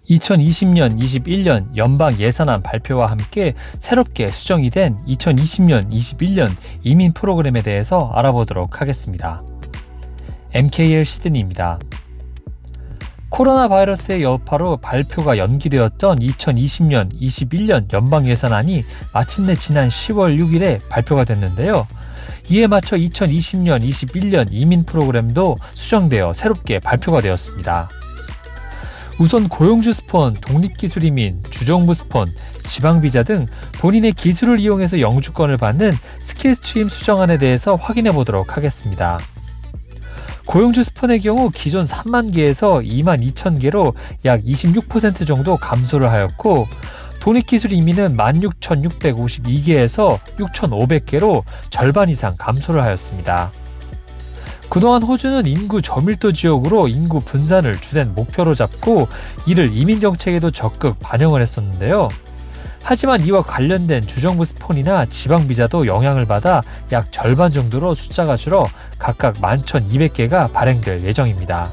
2020년, 21년 연방 예산안 발표와 함께 새롭게 수정이 된 2020년, 21년 이민 프로그램에 대해서 알아보도록 하겠습니다. MKL 시드니입니다. 코로나 바이러스의 여파로 발표가 연기되었던 2020년, 21년 연방 예산안이 마침내 지난 10월 6일에 발표가 됐는데요. 이에 맞춰 2020년, 21년 이민 프로그램도 수정되어 새롭게 발표가 되었습니다. 우선 고용주 스폰, 독립기술 이민, 주정부 스폰, 지방비자 등 본인의 기술을 이용해서 영주권을 받는 스킬스트림 수정안에 대해서 확인해 보도록 하겠습니다. 고용주 스폰의 경우 기존 3만 개에서 2만 2천 개로 약 26% 정도 감소를 하였고, 독립기술 이민은 16,652개에서 6,500개로 절반 이상 감소를 하였습니다. 그동안 호주는 인구 저밀도 지역으로 인구 분산을 주된 목표로 잡고 이를 이민정책에도 적극 반영을 했었는데요. 하지만 이와 관련된 주정부 스폰이나 지방비자도 영향을 받아 약 절반 정도로 숫자가 줄어 각각 11,200개가 발행될 예정입니다.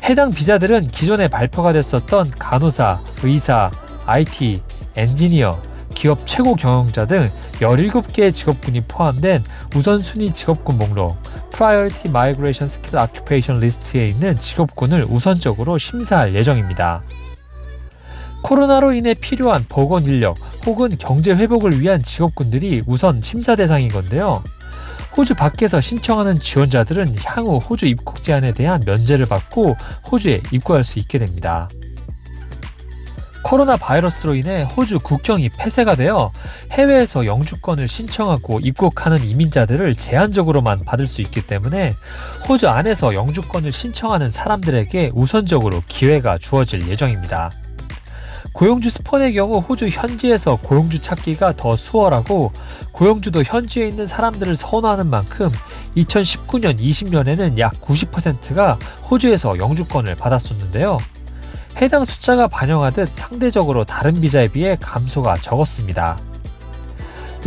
해당 비자들은 기존에 발표가 됐었던 간호사, 의사, IT, 엔지니어, 기업 최고 경영자 등 17개의 직업군이 포함된 우선순위 직업군 목록 Priority Migration Skill Occupation 리스트에 있는 직업군을 우선적으로 심사할 예정입니다. 코로나로 인해 필요한 보건 인력 혹은 경제 회복을 위한 직업군들이 우선 심사 대상인 건데요. 호주 밖에서 신청하는 지원자들은 향후 호주 입국 제한에 대한 면제를 받고 호주에 입국할 수 있게 됩니다. 코로나 바이러스로 인해 호주 국경이 폐쇄가 되어 해외에서 영주권을 신청하고 입국하는 이민자들을 제한적으로만 받을 수 있기 때문에 호주 안에서 영주권을 신청하는 사람들에게 우선적으로 기회가 주어질 예정입니다. 고용주 스폰의 경우 호주 현지에서 고용주 찾기가 더 수월하고, 고용주도 현지에 있는 사람들을 선호하는 만큼 2019년, 20년에는 약 90%가 호주에서 영주권을 받았었는데요. 해당 숫자가 반영하듯 상대적으로 다른 비자에 비해 감소가 적었습니다.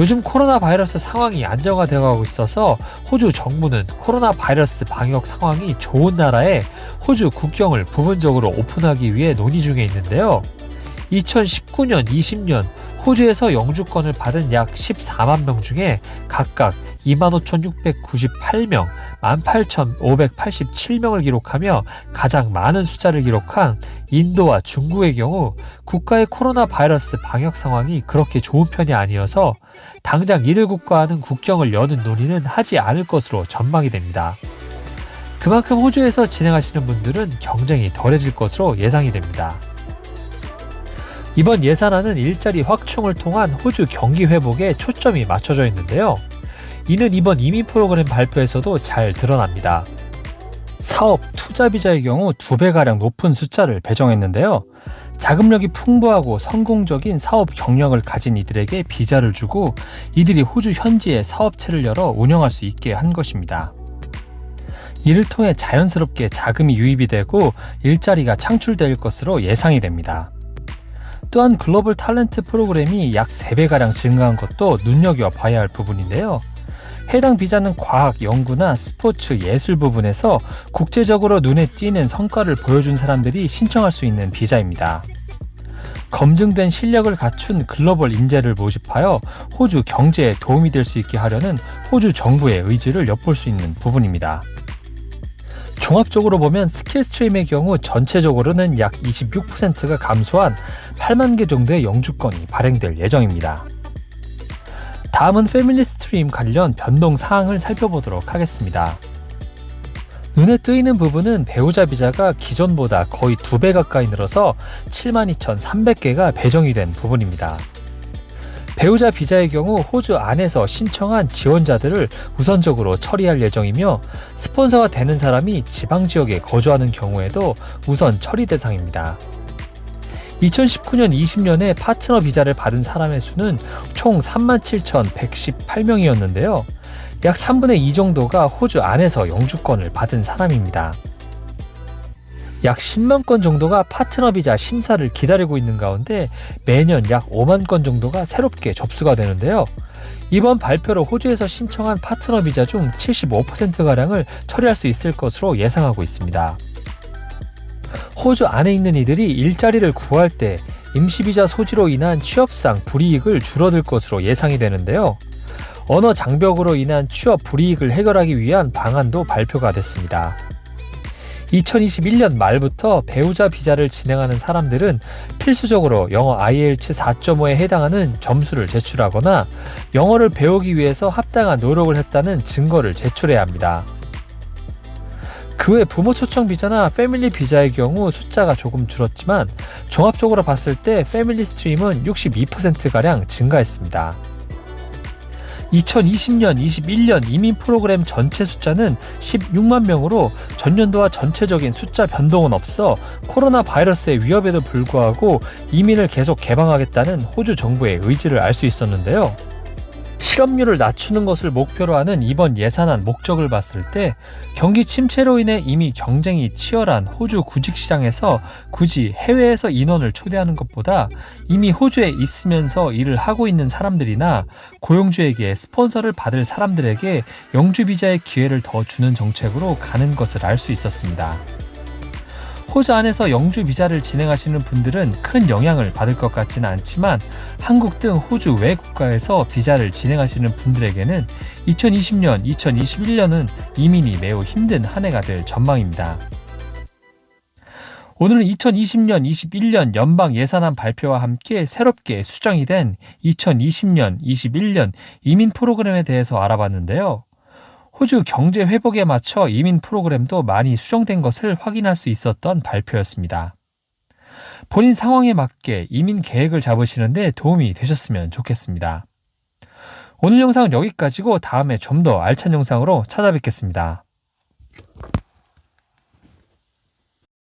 요즘 코로나 바이러스 상황이 안정화되어가고 있어서 호주 정부는 코로나 바이러스 방역 상황이 좋은 나라에 호주 국경을 부분적으로 오픈하기 위해 논의 중에 있는데요. 2019년, 20년 호주에서 영주권을 받은 약 14만 명 중에 각각 25,698명, 18,587명을 기록하며 가장 많은 숫자를 기록한 인도와 중국의 경우 국가의 코로나 바이러스 방역 상황이 그렇게 좋은 편이 아니어서 당장 이들 국가와는 국경을 여는 논의는 하지 않을 것으로 전망이 됩니다. 그만큼 호주에서 진행하시는 분들은 경쟁이 덜해질 것으로 예상이 됩니다. 이번 예산안은 일자리 확충을 통한 호주 경기 회복에 초점이 맞춰져 있는데요. 이는 이번 이민 프로그램 발표에서도 잘 드러납니다. 사업, 투자 비자의 경우 2배가량 높은 숫자를 배정했는데요. 자금력이 풍부하고 성공적인 사업 경력을 가진 이들에게 비자를 주고 이들이 호주 현지에 사업체를 열어 운영할 수 있게 한 것입니다. 이를 통해 자연스럽게 자금이 유입이 되고 일자리가 창출될 것으로 예상이 됩니다. 또한 글로벌 탤런트 프로그램이 약 3배가량 증가한 것도 눈여겨봐야 할 부분인데요. 해당 비자는 과학, 연구나 스포츠, 예술 부분에서 국제적으로 눈에 띄는 성과를 보여준 사람들이 신청할 수 있는 비자입니다. 검증된 실력을 갖춘 글로벌 인재를 모집하여 호주 경제에 도움이 될 수 있게 하려는 호주 정부의 의지를 엿볼 수 있는 부분입니다. 종합적으로 보면 스킬스트림의 경우 전체적으로는 약 26%가 감소한 8만 개 정도의 영주권이 발행될 예정입니다. 다음은 패밀리 스트림 관련 변동 사항을 살펴보도록 하겠습니다. 눈에 띄는 부분은 배우자 비자가 기존보다 거의 2배 가까이 늘어서 72,300개가 배정이 된 부분입니다. 배우자 비자의 경우 호주 안에서 신청한 지원자들을 우선적으로 처리할 예정이며, 스폰서가 되는 사람이 지방 지역에 거주하는 경우에도 우선 처리 대상입니다. 2019년, 20년에 파트너 비자를 받은 사람의 수는 총 37,118명이었는데요. 약 3분의 2 정도가 호주 안에서 영주권을 받은 사람입니다. 약 10만 건 정도가 파트너 비자 심사를 기다리고 있는 가운데 매년 약 5만 건 정도가 새롭게 접수가 되는데요. 이번 발표로 호주에서 신청한 파트너 비자 중 75%가량을 처리할 수 있을 것으로 예상하고 있습니다. 호주 안에 있는 이들이 일자리를 구할 때 임시비자 소지로 인한 취업상 불이익을 줄어들 것으로 예상이 되는데요. 언어 장벽으로 인한 취업 불이익을 해결하기 위한 방안도 발표가 됐습니다. 2021년 말부터 배우자 비자를 진행하는 사람들은 필수적으로 영어 IELTS 4.5에 해당하는 점수를 제출하거나 영어를 배우기 위해서 합당한 노력을 했다는 증거를 제출해야 합니다. 그 외 부모 초청 비자나 패밀리 비자의 경우 숫자가 조금 줄었지만 종합적으로 봤을 때 패밀리 스트림은 62%가량 증가했습니다. 2020년, 21년 이민 프로그램 전체 숫자는 16만 명으로 전년도와 전체적인 숫자 변동은 없어 코로나 바이러스의 위협에도 불구하고 이민을 계속 개방하겠다는 호주 정부의 의지를 알 수 있었는데요. 실업률을 낮추는 것을 목표로 하는 이번 예산안 목적을 봤을 때 경기 침체로 인해 이미 경쟁이 치열한 호주 구직 시장에서 굳이 해외에서 인원을 초대하는 것보다 이미 호주에 있으면서 일을 하고 있는 사람들이나 고용주에게 스폰서를 받을 사람들에게 영주 비자의 기회를 더 주는 정책으로 가는 것을 알 수 있었습니다. 호주 안에서 영주 비자를 진행하시는 분들은 큰 영향을 받을 것 같지는 않지만 한국 등 호주 외 국가에서 비자를 진행하시는 분들에게는 2020년, 2021년은 이민이 매우 힘든 한 해가 될 전망입니다. 오늘은 2020년, 21년 연방 예산안 발표와 함께 새롭게 수정이 된 2020년, 21년 이민 프로그램에 대해서 알아봤는데요. 호주 경제 회복에 맞춰 이민 프로그램도 많이 수정된 것을 확인할 수 있었던 발표였습니다. 본인 상황에 맞게 이민 계획을 잡으시는데 도움이 되셨으면 좋겠습니다. 오늘 영상은 여기까지고 다음에 좀 더 알찬 영상으로 찾아뵙겠습니다.